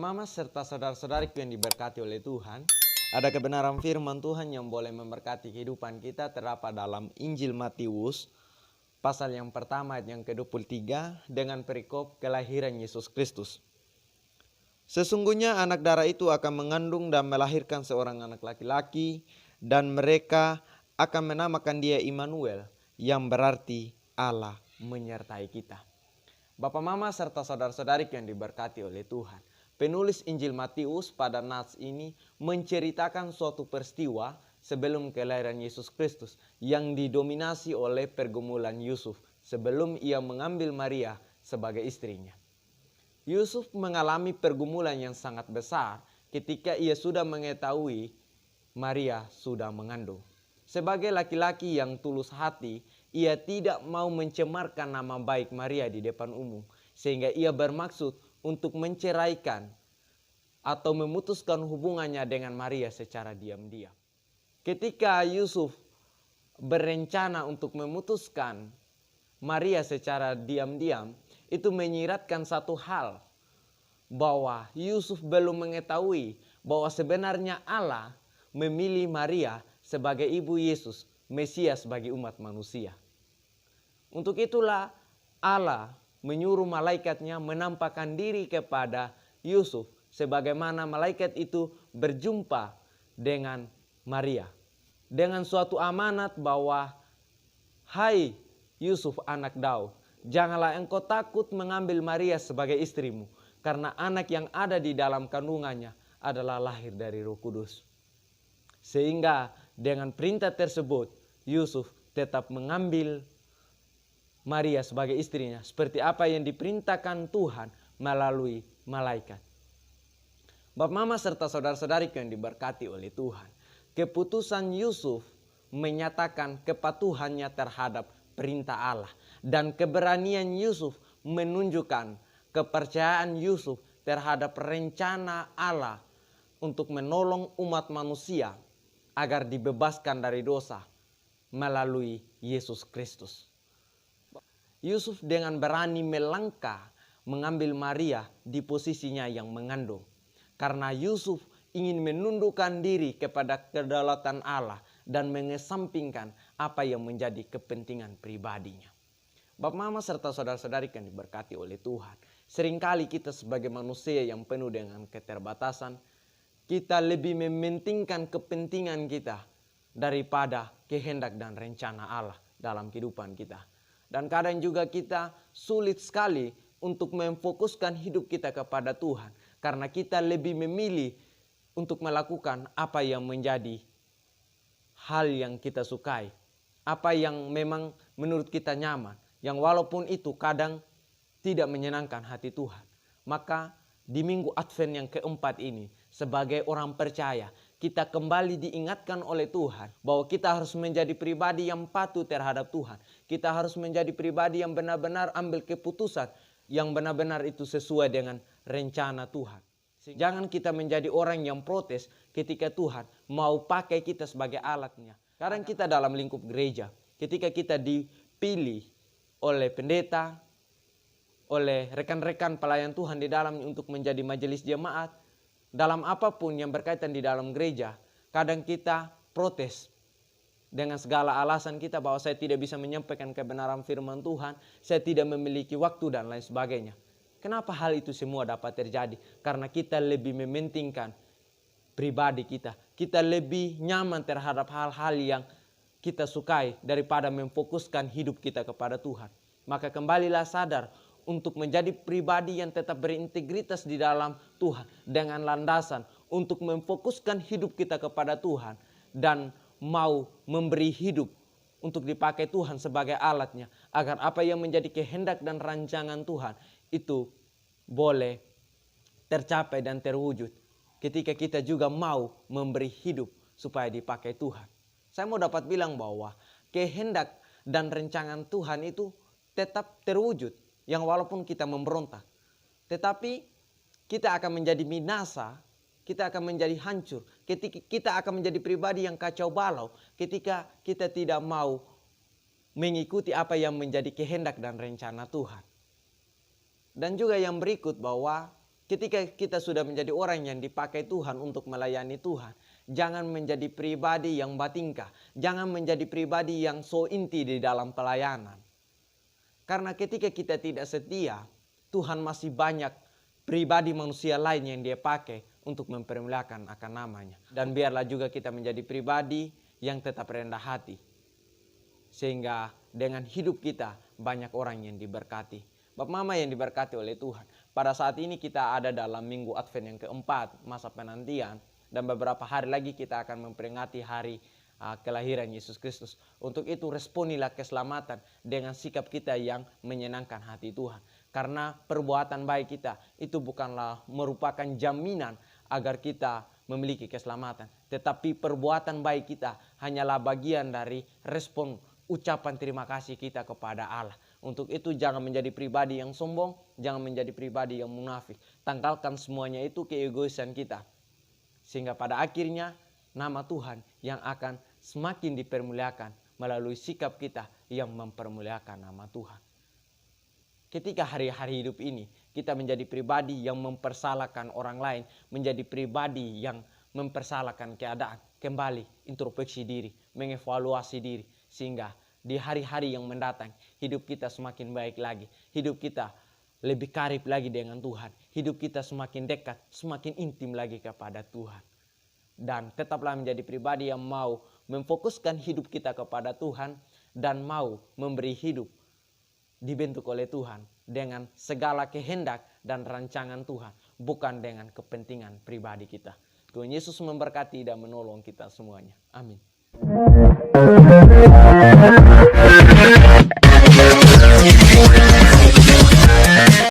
Mama serta saudara-saudariku yang diberkati oleh Tuhan, ada kebenaran firman Tuhan yang boleh memberkati kehidupan kita terdapat dalam Injil Matius, pasal yang pertama ayat yang ke-23 dengan perikop kelahiran Yesus Kristus. Sesungguhnya anak darah itu akan mengandung dan melahirkan seorang anak laki-laki, dan mereka akan menamakan dia Immanuel, yang berarti Allah menyertai kita. Bapak Mama serta saudara-saudariku yang diberkati oleh Tuhan, penulis Injil Matius pada nats ini menceritakan suatu peristiwa sebelum kelahiran Yesus Kristus yang didominasi oleh pergumulan Yusuf sebelum ia mengambil Maria sebagai istrinya. Yusuf mengalami pergumulan yang sangat besar ketika ia sudah mengetahui Maria sudah mengandung. Sebagai laki-laki yang tulus hati, ia tidak mau mencemarkan nama baik Maria di depan umum, sehingga ia bermaksud untuk menceraikan atau memutuskan hubungannya dengan Maria secara diam-diam. Ketika Yusuf berencana untuk memutuskan Maria secara diam-diam, itu menyiratkan satu hal, bahwa Yusuf belum mengetahui bahwa sebenarnya Allah memilih Maria sebagai ibu Yesus, Mesias bagi umat manusia. Untuk itulah Allah menyuruh malaikatnya menampakkan diri kepada Yusuf sebagaimana malaikat itu berjumpa dengan Maria dengan suatu amanat bahwa, hai Yusuf anak Daud, janganlah engkau takut mengambil Maria sebagai istrimu, karena anak yang ada di dalam kandungannya adalah lahir dari Roh Kudus. Sehingga dengan perintah tersebut Yusuf tetap mengambil Maria sebagai istrinya seperti apa yang diperintahkan Tuhan melalui malaikat. Bapak Mama serta saudara-saudariku yang diberkati oleh Tuhan, keputusan Yusuf menyatakan kepatuhannya terhadap perintah Allah, dan keberanian Yusuf menunjukkan kepercayaan Yusuf terhadap rencana Allah untuk menolong umat manusia agar dibebaskan dari dosa melalui Yesus Kristus. Yusuf dengan berani melangkah mengambil Maria di posisinya yang mengandung, karena Yusuf ingin menundukkan diri kepada kedaulatan Allah dan mengesampingkan apa yang menjadi kepentingan pribadinya. Bapak Mama serta saudara-saudari yang diberkati oleh Tuhan, seringkali kita sebagai manusia yang penuh dengan keterbatasan, kita lebih mementingkan kepentingan kita daripada kehendak dan rencana Allah dalam kehidupan kita. Dan kadang juga kita sulit sekali untuk memfokuskan hidup kita kepada Tuhan, karena kita lebih memilih untuk melakukan apa yang menjadi hal yang kita sukai, apa yang memang menurut kita nyaman, yang walaupun itu kadang tidak menyenangkan hati Tuhan. Maka di minggu Advent yang keempat ini, sebagai orang percaya, kita kembali diingatkan oleh Tuhan bahwa kita harus menjadi pribadi yang patuh terhadap Tuhan. Kita harus menjadi pribadi yang benar-benar ambil keputusan yang benar-benar itu sesuai dengan rencana Tuhan. Jangan kita menjadi orang yang protes ketika Tuhan mau pakai kita sebagai alatnya. Kadang kita dalam lingkup gereja, ketika kita dipilih oleh pendeta, oleh rekan-rekan pelayan Tuhan di dalamnya untuk menjadi majelis jemaat, dalam apapun yang berkaitan di dalam gereja, kadang kita protes dengan segala alasan kita bahwa saya tidak bisa menyampaikan kebenaran firman Tuhan, saya tidak memiliki waktu dan lain sebagainya. Kenapa hal itu semua dapat terjadi? Karena kita lebih mementingkan pribadi kita. Kita lebih nyaman terhadap hal-hal yang kita sukai daripada memfokuskan hidup kita kepada Tuhan. Maka kembalilah sadar untuk menjadi pribadi yang tetap berintegritas di dalam Tuhan dengan landasan untuk memfokuskan hidup kita kepada Tuhan dan mau memberi hidup untuk dipakai Tuhan sebagai alatnya, agar apa yang menjadi kehendak dan rancangan Tuhan itu boleh tercapai dan terwujud ketika kita juga mau memberi hidup supaya dipakai Tuhan. Saya mau dapat bilang bahwa kehendak dan rancangan Tuhan itu tetap terwujud, yang walaupun kita memberontak, tetapi kita akan menjadi binasa, kita akan menjadi hancur, ketika kita akan menjadi pribadi yang kacau balau ketika kita tidak mau mengikuti apa yang menjadi kehendak dan rencana Tuhan. Dan juga yang berikut bahwa Ketika kita sudah menjadi orang yang dipakai Tuhan untuk melayani Tuhan, jangan menjadi pribadi yang batingkah, jangan menjadi pribadi yang so inti di dalam pelayanan. Karena ketika kita tidak setia, Tuhan masih banyak pribadi manusia lain yang dia pakai untuk mempermuliakan akan namanya. Dan biarlah juga kita menjadi pribadi yang tetap rendah hati. Sehingga dengan hidup kita banyak orang yang diberkati. Bapak Mama yang diberkati oleh Tuhan. Pada saat ini kita ada dalam minggu Advent yang keempat, masa penantian. Dan beberapa hari lagi kita akan memperingati hari kelahiran Yesus Kristus. Untuk itu responilah keselamatan dengan sikap kita yang menyenangkan hati Tuhan. Karena perbuatan baik kita itu bukanlah merupakan jaminan agar kita memiliki keselamatan. Tetapi perbuatan baik kita hanyalah bagian dari respon ucapan terima kasih kita kepada Allah. Untuk itu jangan menjadi pribadi yang sombong, jangan menjadi pribadi yang munafik. Tanggalkan semuanya itu keegoisan kita. Sehingga pada akhirnya nama Tuhan yang akan semakin dipermuliakan melalui sikap kita yang mempermuliakan nama Tuhan. Ketika hari-hari hidup ini kita menjadi pribadi yang mempersalahkan orang lain, menjadi pribadi yang mempersalahkan keadaan, kembali introspeksi diri, mengevaluasi diri, sehingga di hari-hari yang mendatang hidup kita semakin baik lagi, hidup kita lebih karib lagi dengan Tuhan, hidup kita semakin dekat, semakin intim lagi kepada Tuhan. Dan tetaplah menjadi pribadi yang mau memfokuskan hidup kita kepada Tuhan dan mau memberi hidup dibentuk oleh Tuhan dengan segala kehendak dan rancangan Tuhan, bukan dengan kepentingan pribadi kita. Tuhan Yesus memberkati dan menolong kita semuanya. Amin.